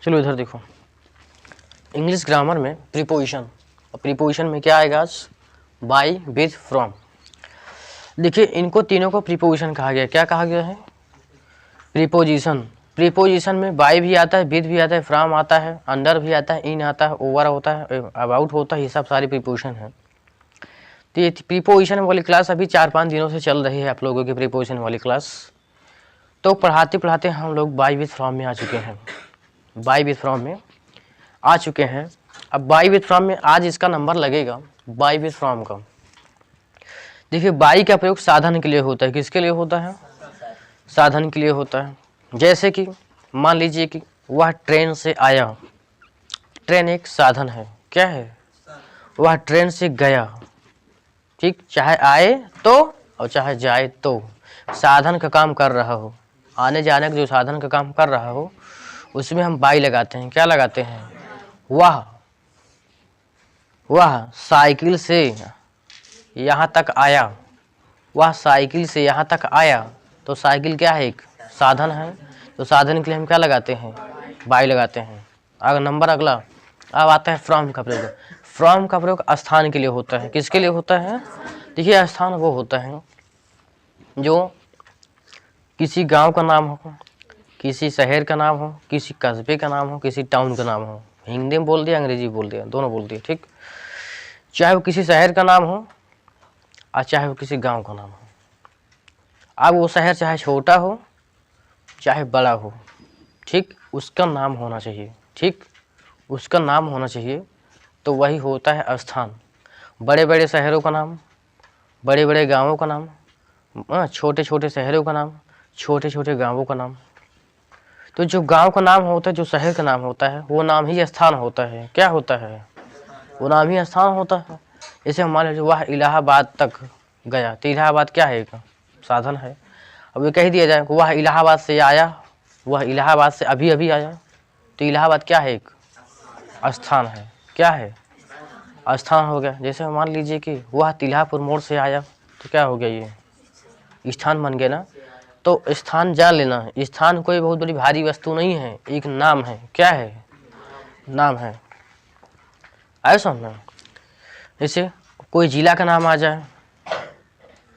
चलो इधर देखो, इंग्लिश ग्रामर में प्रीपोजिशन, और प्रीपोजिशन में क्या आएगा आज, बाय, विथ, फ्रॉम। देखिए इनको तीनों को प्रीपोजिशन कहा गया। क्या कहा गया है, प्रीपोजिशन। प्रीपोजिशन में बाय भी आता है, विथ भी आता है, फ्रॉम आता है, अंडर भी आता है, इन आता है, ओवर होता है, अबाउट होता है, ये सब सारे प्रीपोजिशन है। तो ये प्रीपोजिशन वाली क्लास अभी 4-5 दिनों से चल रही है आप लोगों की प्रीपोजिशन वाली क्लास। तो पढ़ाते पढ़ाते हम लोग बाय विथ फ्रॉम में आ चुके हैं, बाय विथ फ्रॉम में आ चुके हैं। अब बाय विथ फ्रॉम में आज इसका नंबर लगेगा बाय विथ फ्रॉम का। देखिए बाय का प्रयोग साधन के लिए होता है। किसके लिए होता है, साधन के लिए होता है। जैसे कि मान लीजिए कि वह ट्रेन से आया, ट्रेन एक साधन है, क्या है, वह ट्रेन से गया, ठीक, चाहे आए तो और चाहे जाए तो, साधन का काम कर रहा हो, आने जाने का जो साधन का काम कर रहा हो उसमें हम बाय लगाते हैं। क्या लगाते हैं, वह साइकिल से यहाँ तक आया, वह साइकिल से यहाँ तक आया, तो साइकिल क्या है, एक साधन है, तो साधन के लिए हम क्या लगाते हैं, बाय लगाते हैं। अगर नंबर अगला, अब आता है फ्रॉम का प्रयोग। फ्रॉम का प्रयोग स्थान के लिए होता है। किसके लिए होता है, देखिए स्थान वो होता है जो किसी गांव का नाम हो, किसी शहर का नाम हो, किसी कस्बे का नाम हो, किसी टाउन का नाम हो। हिंदी में बोल दिया, अंग्रेजी बोल दिया, दोनों बोल दिया, ठीक। चाहे वो किसी शहर का नाम हो और चाहे वो किसी गांव का नाम हो। अब वो शहर चाहे छोटा हो चाहे बड़ा हो, ठीक, उसका नाम होना चाहिए, ठीक, उसका नाम होना चाहिए। तो वही होता है स्थान। बड़े बड़े शहरों का नाम, बड़े बड़े गांवों का नाम, छोटे छोटे शहरों का नाम, छोटे छोटे गांवों का नाम। तो जो गांव का नाम होता है, जो शहर का नाम होता है, वो नाम ही स्थान होता है। क्या होता है, वो नाम ही स्थान होता है। जैसे मान लीजिए वह इलाहाबाद तक गया, तो इलाहाबाद क्या है, एक साधन है। अब ये कह दिया जाए वह इलाहाबाद से आया, वह इलाहाबाद से अभी अभी आया, तो इलाहाबाद क्या है, एक स्थान है। क्या है, स्थान हो गया। जैसे मान लीजिए कि वह तिल्हापुर मोड़ से आया, तो क्या हो गया, ये स्थान बन गया ना। तो स्थान जान लेना, स्थान कोई बहुत बड़ी भारी वस्तु नहीं है, एक नाम है। क्या है, नाम है। आए समझ। जैसे कोई जिला का नाम आ जाए,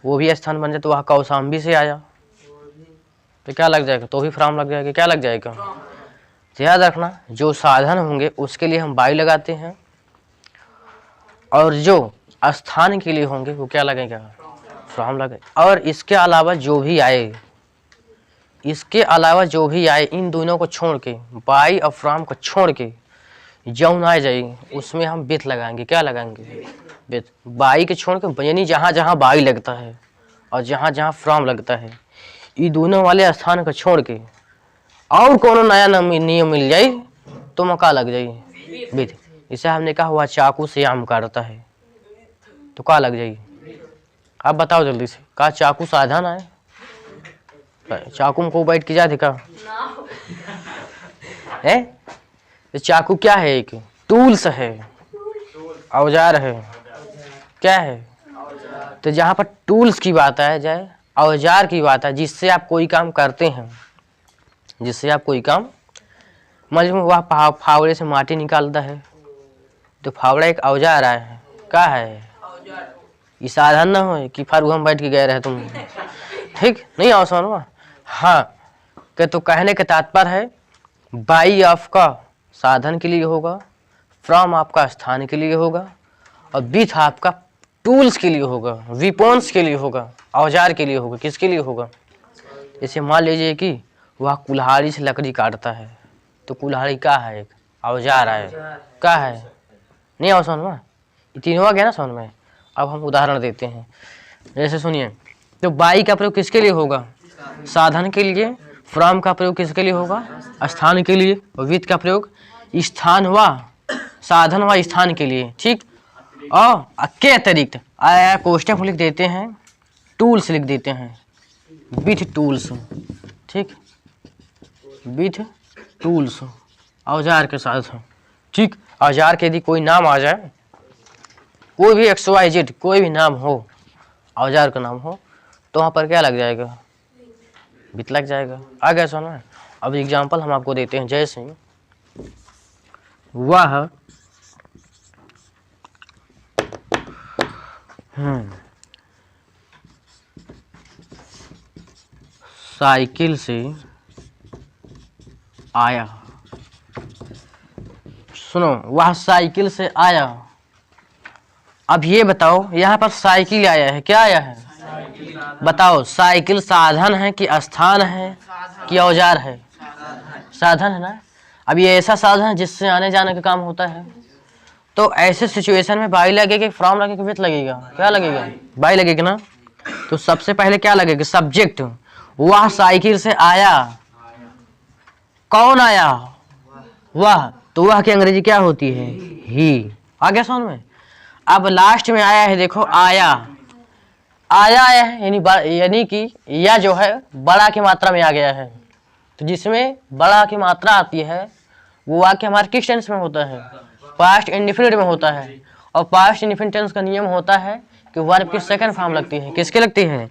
वो भी स्थान बन जाए। तो वह कौशाम्बी से आया, तो क्या लग जाएगा, तो भी फ्रॉम लग जाएगा। क्या लग जाएगा, तो याद रखना जो साधन होंगे उसके लिए हम बाय लगाते हैं, और जो स्थान के लिए होंगे वो क्या लगेगा, फ्रॉम लगे। और इसके अलावा जो भी आए, इसके अलावा जो भी आए, इन दोनों को छोड़ के, बाय और फ्रॉम को छोड़ के जौन आ जाए उसमें हम विथ लगाएंगे। क्या लगाएंगे, विथ। बाय के छोड़ के, यानी जहाँ जहाँ बाय लगता है और जहाँ जहाँ फ्रॉम लगता है, ये दोनों वाले स्थान को छोड़ के और कोनो नया नियम मिल जाए तो मौका लग जाए, विथ। इसे हमने कहा हुआ चाकू से आम काटता है, तो क्या लग जाए, आप बताओ जल्दी से। कहा चाकू साधन है, चाकू में को बैठ के जा देखा है। तो चाकू क्या है, एक टूल्स है, औजार है। क्या है, तो जहाँ पर टूल्स की बात आए जाए, औजार की बात है, जिससे आप कोई काम करते हैं, जिससे आप कोई काम, मान लीजिए वह फावड़े से माटी निकालता है, तो फावड़ा एक औजार है। क्या है, ये साधन ना हो कि फारू हम बैठ के गए रहे तुम, ठीक नहीं आओ समझ। हाँ, तो कहने का तात्पर्य है बाय आपका साधन के लिए होगा, फ्रॉम आपका स्थान के लिए होगा, और विथ आपका टूल्स के लिए होगा, विपॉन्स के लिए होगा, औजार के लिए होगा। किसके लिए होगा, जैसे मान लीजिए कि वह कुल्हाड़ी से लकड़ी काटता है, तो कुल्हाड़ी क्या है, एक औजार है। क्या है, नहीं आओ समझ में, तीनों आ गया ना समझ में। अब हम उदाहरण देते हैं, जैसे सुनिए, तो बाय का प्रयोग किसके लिए होगा, साधन के लिए। फ्रॉम का प्रयोग किसके लिए होगा, स्थान के लिए। और विथ का प्रयोग स्थान व साधन व स्थान के लिए, ठीक। और के अतिरिक्त कोष्टक लिख देते हैं, टूल्स लिख देते हैं, विथ टूल्स, ठीक, विथ टूल्स, औजार के साथ, ठीक। औजार के यदि कोई नाम आ जाए, कोई भी XYZ कोई भी नाम हो, औजार का नाम हो, तो वहाँ पर क्या लग जाएगा, विथ लग जाएगा। आ गया समझ में। अब एग्जाम्पल हम आपको देते हैं, जैसे वह साइकिल से आया। सुनो, वह साइकिल से आया। अब ये बताओ, यहाँ पर साइकिल आया है, क्या आया है? बताओ, साइकिल साधन है कि स्थान है कि औजार है? साधन है ना। अब ये ऐसा साधन है जिससे आने जाने का काम होता है। तो ऐसे सिचुएशन में बाई लगेगा, फ्रॉम लगेगा, विथ लगेगा? क्या लगेगा? बाई लगेगा ना। तो सबसे पहले क्या लगेगा? सब्जेक्ट। वह साइकिल से आया। कौन आया? वह। तो वह की अंग्रेजी क्या होती है? ही। आ गया समझ में? अब लास्ट में आया है, देखो, आया। आया है यानी कि यह जो है बड़ा की मात्रा में आ गया है। तो जिसमें बड़ा की मात्रा आती है वो वाक्य हमारे किस टेंस में होता है? पास्ट इंडेफिनिट में होता है। और पास्ट इंडेफिनिट टेंस का नियम होता है कि वर्ब की सेकंड फॉर्म लगती है। किसकी लगती है?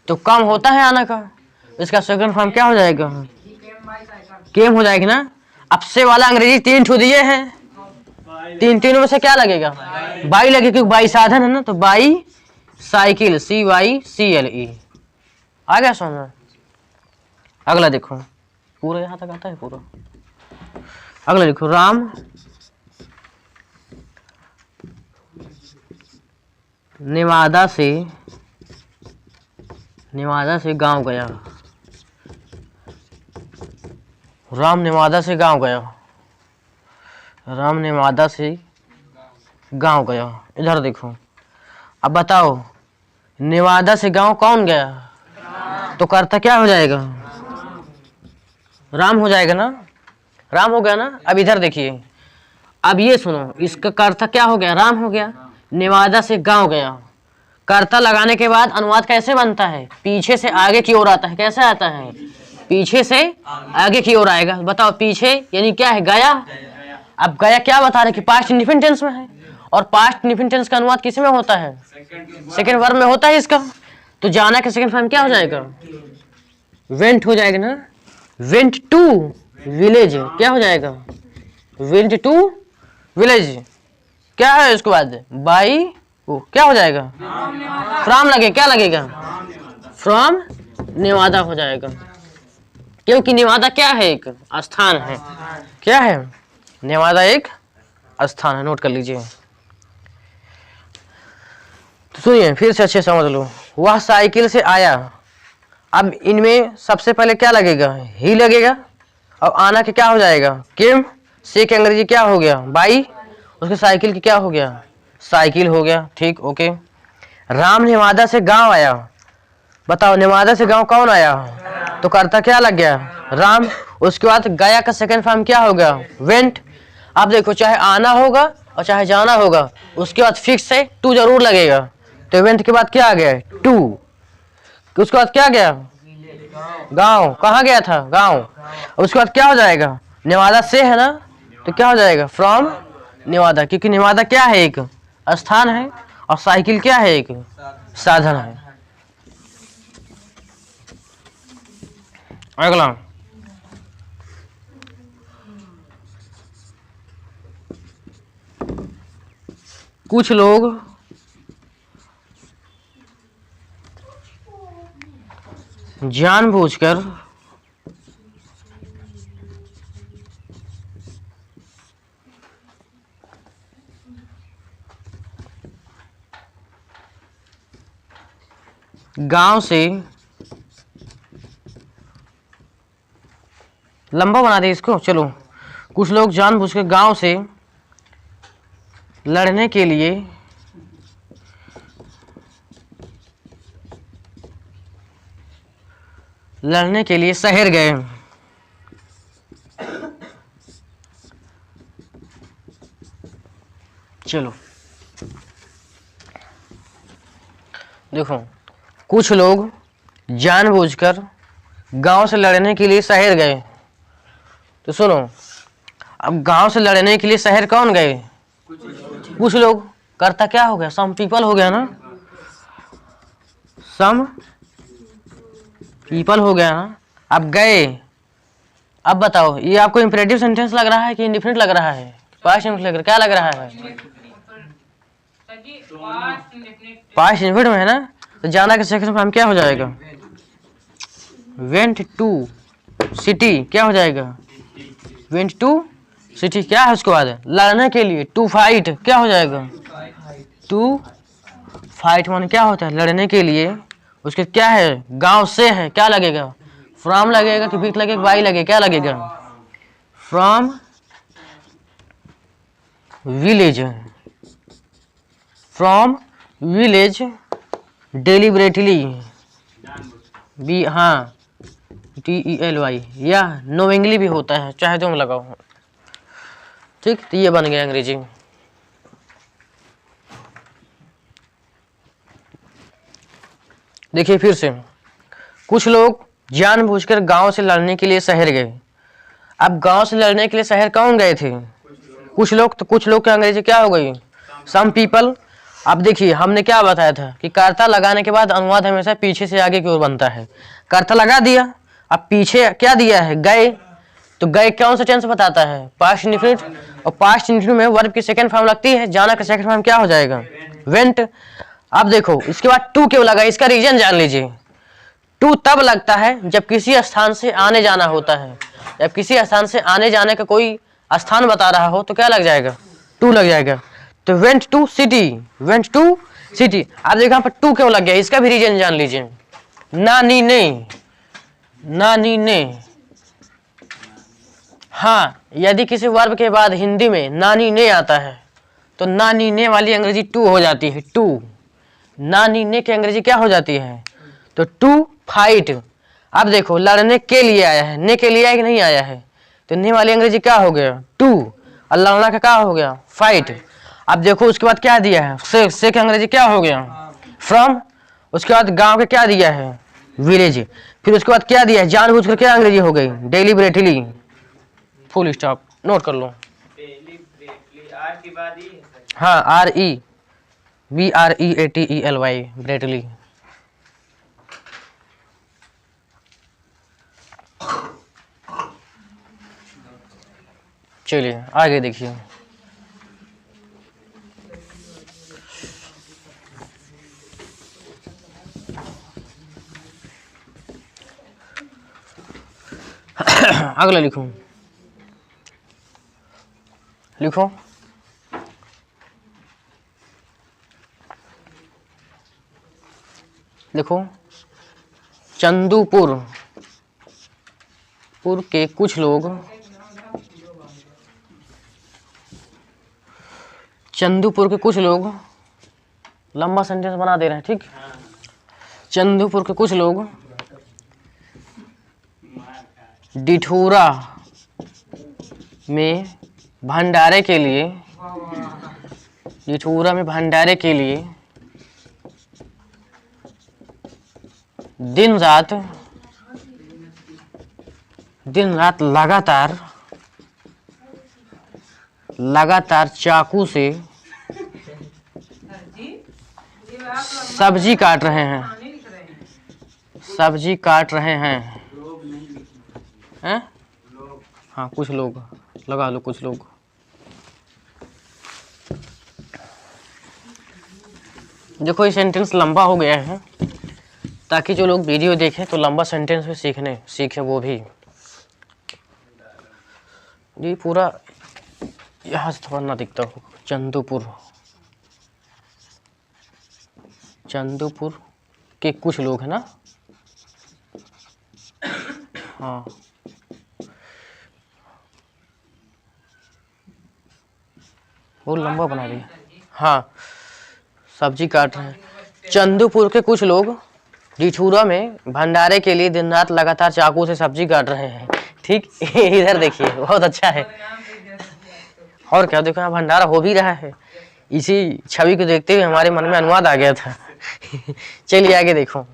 तो कम होता है आना का, इसका सेकंड फॉर्म क्या हो जाएगा? केम हो जाएगी ना। अब से वाला अंग्रेजी 3 ठो दिए हैं, तीनों में से क्या लगेगा? बाई लगेगा, क्योंकि बाई साधन है ना। तो बाई साइकिल, CYCLE। आ गया समझ? अगला देखो, पूरा यहाँ तक आता है पूरा। अगला देखो, राम नेवादा से गांव गया। राम नेवादा से गांव गया। राम नेवादा से गांव गया। इधर देखो, अब बताओ, नेवादा से गांव कौन गया? तो कर्ता क्या हो जाएगा? राम हो जाएगा ना। राम हो गया ना। अब इधर देखिए, अब ये सुनो, इसका कर्ता क्या हो गया? राम हो गया। नेवादा से गांव गया। कर्ता लगाने के बाद अनुवाद कैसे बनता है? पीछे से आगे की ओर आता है। कैसे आता है? पीछे से आगे की ओर आएगा। बताओ, पीछे यानी क्या है? गया। अब गया क्या बता रहे कि पास्ट इंडेफिनिट टेंस में है, और पास्ट इंडेफिनिट टेंस का अनुवाद किस में होता है? सेकंड वर्ब में होता है इसका। तो जाना का सेकंड फॉर्म क्या हो जाएगा? वेंट हो जाएगा ना। वेंट टू विलेज क्या हो जाएगा? Went to village. क्या है उसके बाद? बाई क्या हो जाएगा? फ्रॉम लगे, क्या लगेगा? फ्रॉम नेवादा हो जाएगा, क्योंकि नेवादा क्या है? एक स्थान है। क्या है? नेवादा एक स्थान है। नोट कर लीजिए। तो सुनिए, फिर से अच्छे समझ लो। वह साइकिल से आया। अब इनमें सबसे पहले क्या लगेगा? ही लगेगा। और आना के क्या हो जाएगा? केम। से की अंग्रेजी क्या हो गया? बाई। उसके साइकिल की क्या हो गया? साइकिल हो गया। ठीक, ओके। राम नेवादा से गांव आया। बताओ, नेवादा से गांव कौन आया? तो कर्ता क्या लग गया? राम। उसके बाद गया का सेकंड फॉर्म क्या हो गया? वेंट। अब देखो, चाहे आना होगा और चाहे जाना होगा, उसके बाद फिक्स से टू जरूर लगेगा। तो वेंट के बाद क्या आ गया? टू। उसके बाद क्या गया? गांव। कहाँ गया था? गांव। उसके बाद क्या हो जाएगा? नेवादा से है ना, तो क्या हो जाएगा? फ्रॉम नेवादा, क्योंकि नेवादा क्या है? एक स्थान है, और साइकिल क्या है? एक साधन है। अगला, कुछ लोग जानबूझकर गांव से, लंबा बना दे इसको, चलो। कुछ लोग जानबूझकर गांव से लड़ने के लिए शहर गए। चलो देखो, कुछ लोग जानबूझकर गांव से लड़ने के लिए शहर गए। तो सुनो, अब गांव से लड़ने के लिए शहर कौन गए? कुछ लोग। करता क्या हो गया? सम पीपल हो गया ना। सम पीपल हो गया ना। अब गए। अब बताओ, ये आपको इंपरेटिव सेंटेंस लग रहा है कि इंडिफिनिट लग रहा है? पास्ट लेकर क्या लग रहा है? पास्ट इंफिनिट में है ना, तो जाना के सेकंड फॉर्म क्या हो जाएगा? वेंट टू सिटी क्या हो जाएगा? Went to city. क्या है उसके बाद? लड़ने के लिए, टू फाइट क्या हो जाएगा? टू फाइट मान क्या होता है? लड़ने के लिए। उसके क्या है? गांव से है, क्या लगेगा? फ्रॉम लगेगा कि बीट लगेगा, बाई लगेगा, क्या लगेगा? From village, from village deliberately, बी हाँ TELY, या नोइंगली भी होता है, चाहे तुम लगाओ। ठीक, तो ये बन गया अंग्रेजी। देखिए फिर से, कुछ लोग जानबूझकर गांव से लड़ने के लिए शहर गए। अब गांव से लड़ने के लिए शहर कौन गए थे? कुछ लोग। तो कुछ लोग की अंग्रेजी क्या हो गई? Some people. अब देखिए हमने क्या बताया था कि कर्ता लगाने के बाद अनुवाद हमेशा पीछे से आगे की ओर बनता है। कर्ता लगा दिया, अब पीछे क्या दिया है? गए। तो गए कौन सा टेंस बताता है? Past indefinite. और पास्ट इंडेफिनिट में वर्ब की सेकंड फॉर्म लगती है, जाना का सेकंड फॉर्म क्या हो जाएगा? वेंट। अब देखो इसके बाद टू क्यों लगा, इसका रीजन जान लीजिए। टू तब लगता है जब किसी स्थान से आने जाना होता है। जब किसी स्थान से आने जाने का कोई स्थान बता रहा हो तो क्या लग जाएगा? टू लग जाएगा। तो went to city, went to city. आप देखो यहाँ पर टू क्यों लग गया, इसका भी रीजन जान लीजिए। नानी ने, नानी ने। हाँ, यदि किसी वर्ब के बाद हिंदी में नानी ने आता है तो नानी ने वाली अंग्रेजी टू हो जाती है। टू, नानी ने की अंग्रेजी क्या हो जाती है? तो टू फाइट। अब देखो लड़ने के लिए आया है, ने के लिए आया कि नहीं आया है? तो ने वाली अंग्रेजी क्या हो गया? टू। और लड़ना का क्या हो गया? फाइट। अब देखो उसके बाद क्या दिया है? से की अंग्रेजी क्या हो गया? फ्रॉम। उसके बाद गांव के क्या दिया है? विलेज। फिर उसके बाद क्या दिया है? जानबूझकर क्या अंग्रेजी हो गई? डेलिबरेटली। फुल स्टॉप, नोट कर लो। हाँ, BREATELY, ब्रेटली। चलिए आगे देखिए। अगला लिखो, लिखो। देखो चंदूपुर के कुछ लोग, चंदूपुर के कुछ लोग, लंबा सेंटेंस बना दे रहे हैं। ठीक, चंदूपुर के कुछ लोग डिठूरा में भंडारे के लिए, डिठूरा में भंडारे के लिए दिन रात लगातार चाकू से सब्जी काट रहे हैं, सब्जी काट रहे हैं। हैं? हाँ, कुछ लोग लगा लो, कुछ लोग। देखो ये सेंटेंस लंबा हो गया है, ताकि जो लोग वीडियो देखें तो लंबा सेंटेंस में सीखे वो भी। ये पूरा यहाँ से थोड़ा ना दिखता हो। चंदूपुर के कुछ लोग है ना। हाँ, वो लंबा बना दिया। हाँ, सब्जी काट रहे हैं। चंदूपुर के कुछ लोग डिठूरा में भंडारे के लिए दिन रात लगातार चाकू से सब्जी काट रहे हैं। ठीक, इधर देखिए, बहुत अच्छा है। और क्या, देखो यहाँ भंडारा हो भी रहा है। इसी छवि को देखते हुए हमारे मन में अनुवाद आ गया था। चलिए आगे देखो।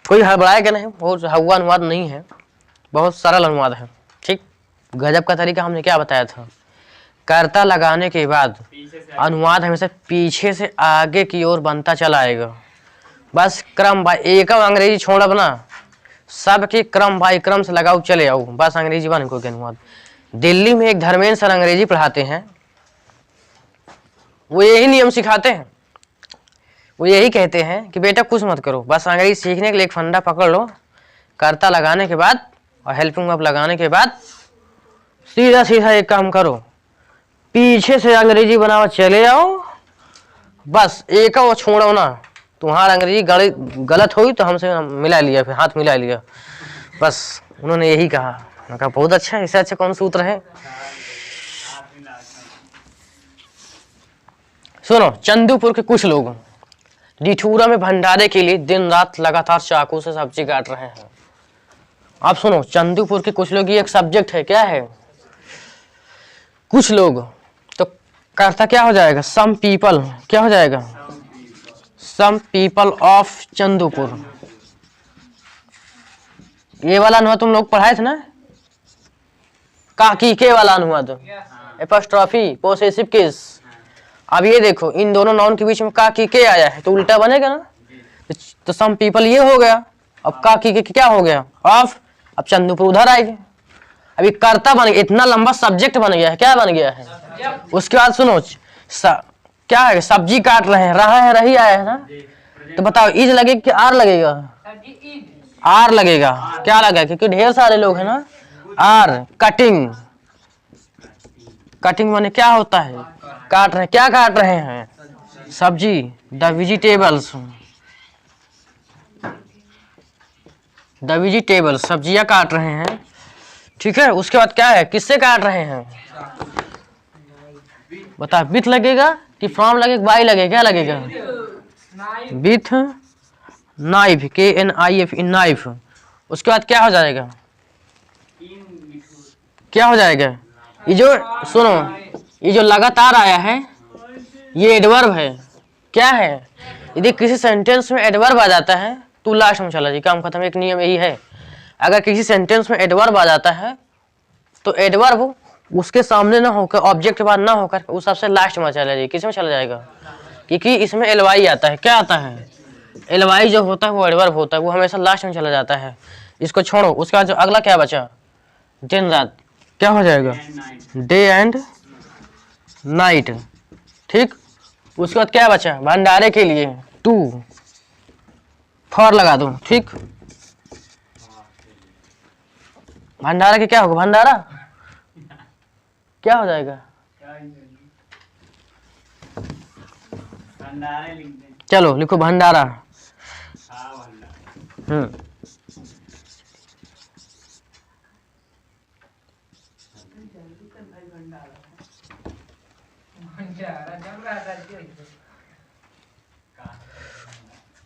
कोई हड़बड़ाएगा नहीं, बहुत हवा अनुवाद नहीं है, बहुत सरल अनुवाद है। ठीक, गजब का तरीका हमने क्या बताया था? कर्ता लगाने के बाद अनुवाद हमेशा पीछे से आगे की ओर बनता चला आएगा। बस क्रम बाय एकम अंग्रेजी छोड़ अपना, सबके क्रम बाय क्रम से लगाओ, चले आओ, बस अंग्रेजी बन को अनुवाद। दिल्ली में एक धर्मेंद्र सर अंग्रेजी पढ़ाते हैं, वो यही नियम सिखाते हैं। वो यही कहते हैं कि बेटा कुछ मत करो, बस अंग्रेजी सीखने के लिए एक फंडा पकड़ लो, कर्ता लगाने के बाद और हेल्पिंग वर्ब लगाने के बाद सीधा सीधा एक काम करो, पीछे से अंग्रेजी बनाओ चले जाओ, बस एक वो छोड़ो ना। तुम्हारा अंग्रेजी गलत हुई तो हमसे मिला लिया, फिर हाथ मिला लिया, बस उन्होंने यही कहा। मैंने कहा बहुत अच्छा है, इससे अच्छा कौन सूत्र है। सुनो, चंदूपुर के कुछ लोग डिठूरा में भंडारे के लिए दिन रात लगातार चाकू से सब्जी काट रहे हैं। आप सुनो, चंदूपुर के कुछ लोग, ये एक सब्जेक्ट है, क्या है, कुछ लोग, तो करता क्या हो जाएगा, सम पीपल, क्या हो जाएगा, सम पीपल ऑफ चंदूपुर। ये वाला अनुवाद तुम लोग पढ़ाए थे ना, काकी के वाला अनुवाद, एपोस्ट्रोफी पोसेसिव केस। अब ये देखो, इन दोनों नाउन के बीच में काकी के आया है तो उल्टा बनेगा ना, तो सम पीपल ये हो गया, अब काकी के क्या हो गया, ऑफ, अब चंदूपुर उधर आएगी। अभी कर्ता बन गया, इतना लंबा सब्जेक्ट बन गया है, क्या बन गया है। उसके बाद सुनो, क्या है, सब्जी काट रहे हैं, रहा है, रही आया है ना, तो बताओ इज लगेगा कि आर लगेगा, आर लगेगा, क्या लगा, क्योंकि ढेर सारे लोग हैं ना। आर, कटिंग, कटिंग माने क्या होता है, काट रहे हैं, क्या काट रहे हैं, सब्जी, द वेजिटेबल्स, द वेजिटेबल्स, सब्जियां काट रहे हैं, ठीक है। उसके बाद क्या है, किससे काट रहे हैं, बता, विथ लगेगा कि फ्रॉम लगेगा, बाई लगेगा, क्या लगेगा, with knife, KNIF, in knife. उसके बाद क्या हो जाएगा, क्या हो जाएगा, ये जो सुनो, ये जो लगातार आया है ये एडवर्ब है, क्या है, यदि किसी सेंटेंस में एडवर्ब आ जाता है तो लास्ट में चला जाए, काम खत्म। एक नियम यही है, अगर किसी सेंटेंस में एडवर्ब आ जाता है तो एडवर्ब उसके सामने ना होकर, ऑब्जेक्ट के बाद ना होकर, उस सबसे लास्ट में चला जाए। किस में चला जाएगा, क्योंकि इसमें एलवाई आता है, क्या आता है, एलवाई जो होता है वो एडवर्ब होता है, वो हमेशा लास्ट में चला जाता है। इसको छोड़ो, उसके बाद जो अगला क्या बचा, दिन रात, क्या हो जाएगा, डे एंड नाइट, ठीक। उसके बाद क्या बचा, भंडारे के लिए, टू, फॉर लगा दो, ठीक। भंडारा के क्या होगा, भंडारा क्या हो जाएगा, चलो लिखो भंडारा।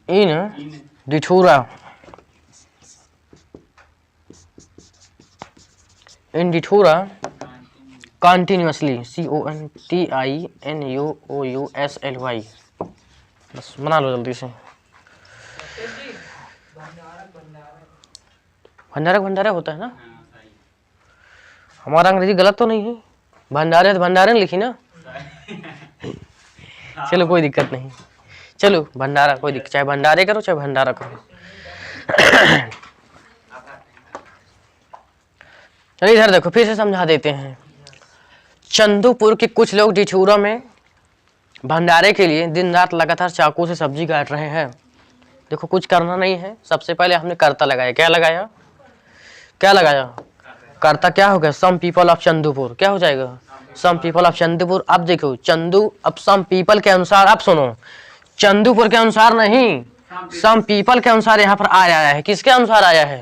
इन डिठूरा, इन डिठूरा कंटिन्यूअसली, CONTINUOUSLY, बस बना लो जल्दी से। भंडारा भंडारा होता है ना, हमारा अंग्रेजी गलत तो नहीं है, भंडारे तो भंडारे लिखी ना, चलो कोई दिक्कत नहीं, चलो भंडारा, कोई दिक्कत, चाहे भंडारे करो चाहे भंडारा करो। चलिए इधर देखो, फिर से समझा देते हैं। चंदूपुर के कुछ लोग डिठूरा में भंडारे के लिए दिन रात लगातार चाकू से सब्जी काट रहे हैं। देखो कुछ करना नहीं है, सबसे पहले हमने कर्ता लगाया, क्या लगाया, क्या लगाया, कर्ता क्या हो गया, सम पीपल ऑफ चंदूपुर, क्या हो जाएगा, सम पीपल ऑफ चंदूपुर। अब देखो चंदू, अब सम पीपल के अनुसार, अब सुनो, चंदूपुर के अनुसार नहीं, सम पीपल के अनुसार यहाँ पर आया है, किसके अनुसार आया है,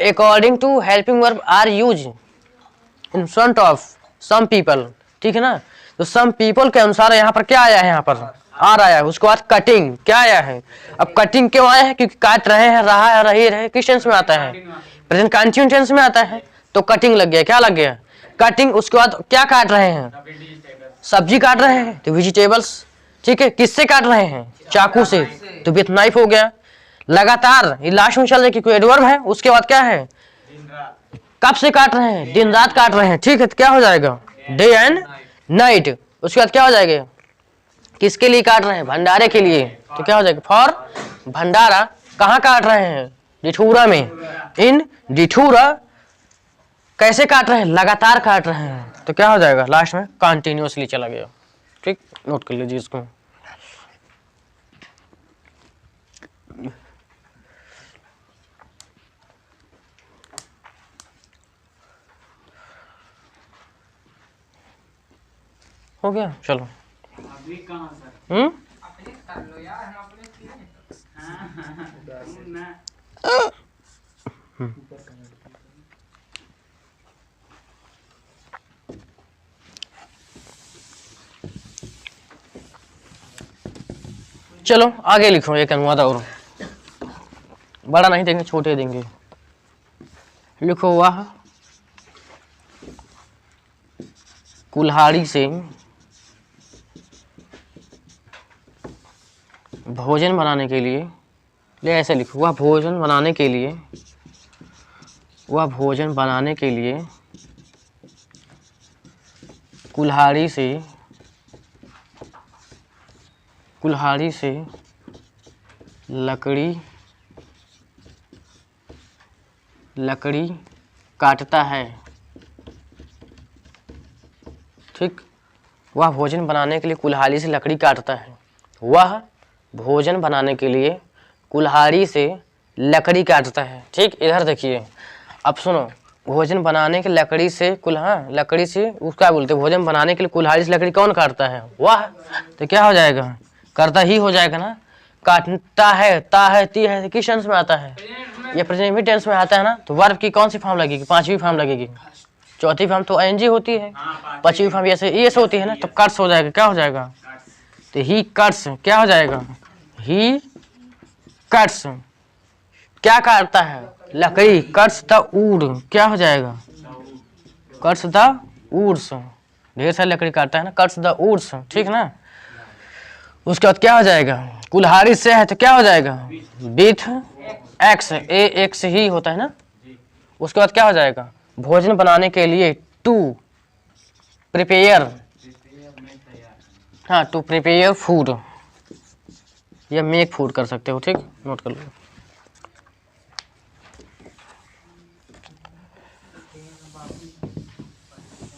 according to helping verb are use in front of some people, ठीक है ना। तो सम पीपल के अनुसार यहाँ पर क्या आया है, यहाँ पर आर आया है। उसके बाद कटिंग, क्या आया है, अब कटिंग क्यों आया है, क्योंकि काट रहे हैं, रहा है, रही रहे, किस टेंस में आता है, प्रेजेंट कंटिन्यूअस टेंस में आता है, तो कटिंग लग गया, क्या लग गया, कटिंग। उसके बाद क्या काट रहे हैं, सब्जी काट रहे हैं, तो वेजिटेबल्स, ठीक है। किससे काट रहे हैं, चाकू से, तो विथ नाइफ हो गया। लगातार, ये लास्ट में चल रहा है क्योंकि एडवर्ब है। उसके बाद क्या है, कब से काट रहे हैं, दिन रात काट रहे हैं, ठीक है। तो क्या हो जाएगा, डे एंड नाइट। उसके बाद क्या हो जाएगा, किसके लिए काट रहे हैं, भंडारे के लिए, तो क्या हो जाएगा, फॉर भंडारा। कहाँ काट रहे हैं, डिठूरा में, इन डिठूरा कैसे काट रहे हैं? लगातार काट रहे हैं, तो क्या हो जाएगा लास्ट में? कंटिन्यूअसली चला गया। ठीक, नोट कर लीजिए इसको। हो गया, चलो। अभी कहाँ सर? अपने कर लो यार, हम अपने किए हैं। चलो आगे लिखो एक अनुवाद और, बड़ा नहीं देंगे, छोटे देंगे। लिखो, वह कुल्हाड़ी से भोजन बनाने के लिए, ले ऐसे लिखो, वह भोजन बनाने के लिए, वह भोजन बनाने के लिए कुल्हाड़ी से लकड़ी काटता है। ठीक, वह भोजन बनाने के लिए कुल्हाड़ी से लकड़ी काटता है। वह भोजन बनाने के लिए कुल्हाड़ी से लकड़ी काटता है। ठीक, इधर देखिए, अब सुनो, भोजन बनाने के लकड़ी से लकड़ी से उसका बोलते हैं, भोजन बनाने के लिए कुल्हाड़ी से लकड़ी कौन काटता है? वह। तो क्या हो जाएगा? करता ही हो जाएगा ना। काटता है, ता है, ती है, किस टेंस में आता है? ये प्रेजेंट टेंस में आता है ना। तो वर्ब की कौन सी फॉर्म लगेगी? पांचवी फॉर्म लगेगी। चौथी फॉर्म तो एनजी होती है, पांचवी फॉर्म ऐसे होती है ना। तो कट्स हो जाएगा, क्या हो जाएगा? तो ही कट्स, क्या हो जाएगा? ही कट्स, क्या काटता है? लकड़ी। कट्स द वुड, क्या हो जाएगा? कट्स द वुड्स, ढेर सारी लकड़ी काटता है ना, कट्स द वुड्स। ठीक ना। उसके बाद क्या हो जाएगा? कुल्हाड़ी से है तो क्या हो जाएगा? विथ एक्स, ए एक्स ही होता है ना। उसके बाद क्या हो जाएगा? भोजन बनाने के लिए, टू प्रिपेयर, हाँ, टू प्रिपेयर फूड, या मेक फूड कर सकते हो। ठीक, नोट कर लो।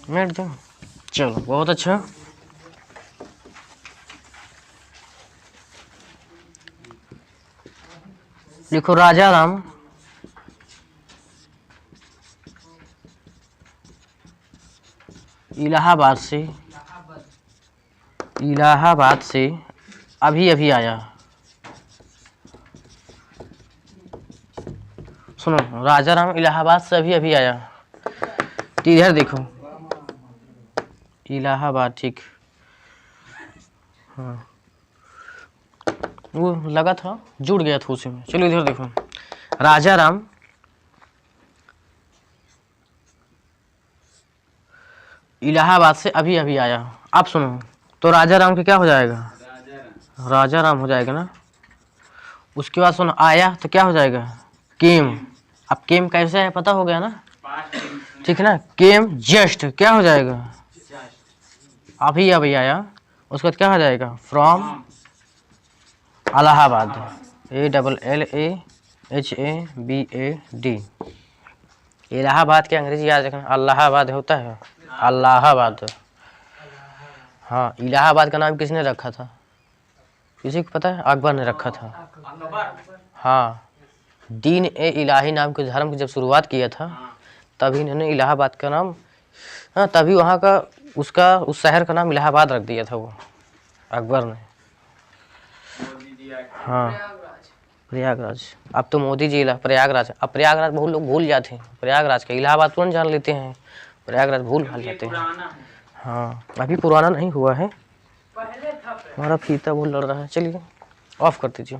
मिनट दो, चलो, बहुत अच्छा। लिखो, राजा राम इलाहाबाद से अभी अभी आया। सुनो, राजा राम इलाहाबाद से अभी अभी आया। इधर देखो, इलाहाबाद। ठीक, हाँ, वो लगा था, जुड़ गया था उसी में। चलो इधर देखो, राजा राम इलाहाबाद से अभी अभी आया। आप सुनो, तो राजा राम के क्या हो जाएगा? राजा राम हो जाएगा ना। उसके बाद सुनो, आया तो क्या हो जाएगा? केम। अब केम कैसे है पता हो गया ना। ठीक है ना। केम जस्ट, क्या हो जाएगा? अभी अभी आया। उसके बाद क्या हो जाएगा? From Allahabad, ALLAHABAD। इलाहाबाद के अंग्रेजी याद रखना, इलाहाबाद होता है, इलाहाबाद। हाँ, इलाहाबाद का नाम किसने रखा था? किसी को पता है? अकबर ने रखा था। हाँ, दीन ए इलाही नाम के धर्म की जब शुरुआत किया था, तभी इन्होंने इलाहाबाद का नाम, हाँ, तभी वहाँ का उस शहर का नाम इलाहाबाद रख दिया था वो, अकबर ने। हाँ, प्रयागराज। अब तो मोदी जी प्रयागराज, अब प्रयागराज बहुत लोग भूल जाते हैं प्रयागराज का, इलाहाबाद तुरंत जान लेते हैं, प्रयागराज भूल भाल जाते हैं। हाँ, अभी पुराना नहीं हुआ है। हमारा फीता बहुत लड़ रहा है। चलिए ऑफ कर दीजिए।